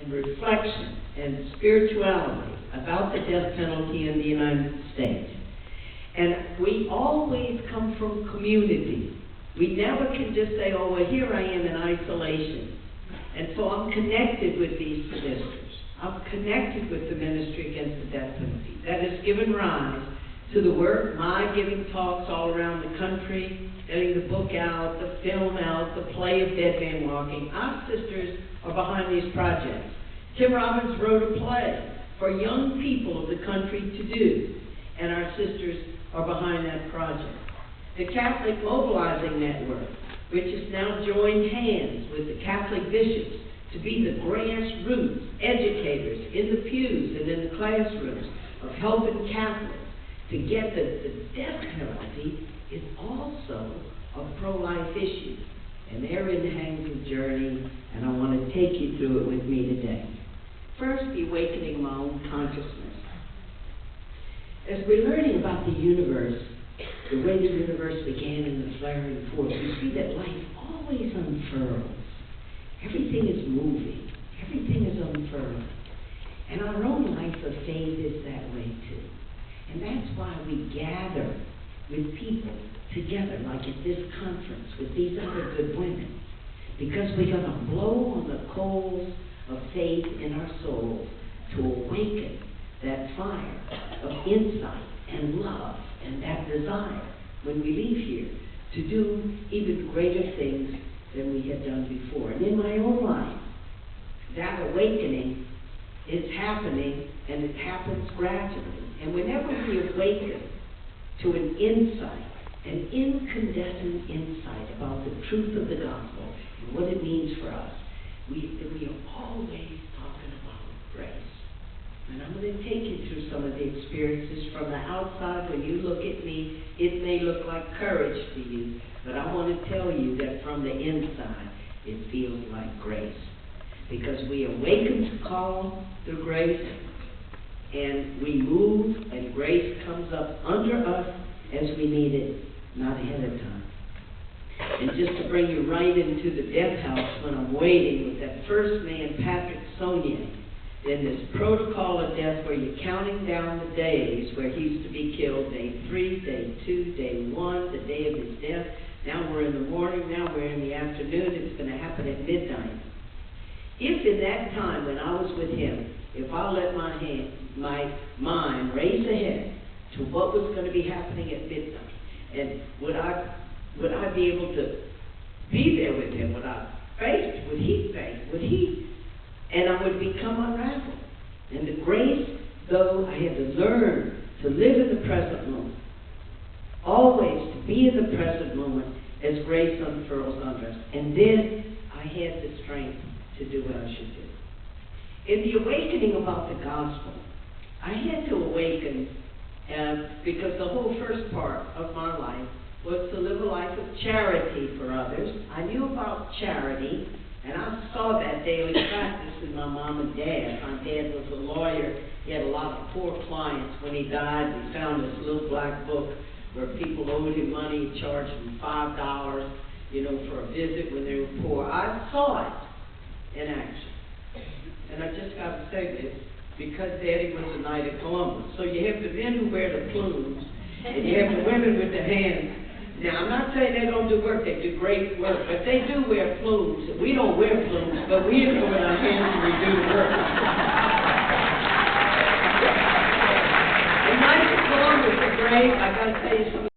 and reflection and spirituality about the death penalty in the United States. And we always come from community. We never can just say, oh, well, here I am in isolation. And so I'm connected with these ministers. I'm connected with the Ministry Against the Death Penalty. That has given rise to the work, my giving talks all around the country, getting the book out, the film out, the play of Dead Man Walking. Our sisters are behind these projects. Tim Robbins wrote a play for young people of the country to do, and our sisters are behind that project. The Catholic Mobilizing Network, which has now joined hands with the Catholic bishops to be the grassroots educators in the pews and in the classrooms of helping Catholics to get the death penalty is also a pro-life issue. And therein hangs the journey, and I want to take you through it with me today. First, the awakening of my own consciousness. As we're learning about the universe, the way the universe began in the flaring forth, we see that life always unfurls. Everything is moving. Everything is unfurling. And our own life of faith is that way too. And that's why we gather with people together, like at this conference, with these other good women. Because we're going to blow on the coals of faith in our souls to awaken that fire of insight and love and that desire when we leave here to do even greater things than we had done before. And in my own life, that awakening is happening, and it happens gradually. And whenever we awaken to an insight, an incandescent insight about the truth of the gospel and what it means for us, we are always talking about grace. And I'm going to take you through some of the experiences from the outside. When you look at me, it may look like courage to you, but I want to tell you that from the inside, it feels like grace. Because we awaken to call through grace, and we move, and grace comes up under us as we need it, not ahead of time. And just to bring you right into the death house when I'm waiting with that first man, Patrick Saunier, in this protocol of death where you're counting down the days where he's to be killed, day 3, day 2, day 1, the day of his death. Now we're in the morning, now we're in the afternoon, it's going to happen at midnight. If in that time when I was with him, if I let my mind race ahead to what was going to be happening at midnight, and would I be able to be there with him? Would I face? Would he face? Would he? And I would become unraveled. And the grace, though I had to learn to live in the present moment, always to be in the present moment as grace unfurls under us. And then I had the strength to do what I should do. In the awakening about the gospel, I had to awaken because the whole first part of my life was to live a life of charity for others. I knew about charity, and I saw that daily practice in my mom and dad. My dad was a lawyer. He had a lot of poor clients. When he died, we found this little black book where people owed him money. He charged them $5, for a visit when they were poor. I saw it in action. And I just got to say this, because Daddy was a knight of Columbus. So you have the men who wear the plumes, and you have the women with the hands. Now, I'm not saying they don't do work, they do great work, but they do wear plumes. We don't wear plumes, but we have them in our hands and we do the work. The Knights of Columbus are great. I got to tell you something.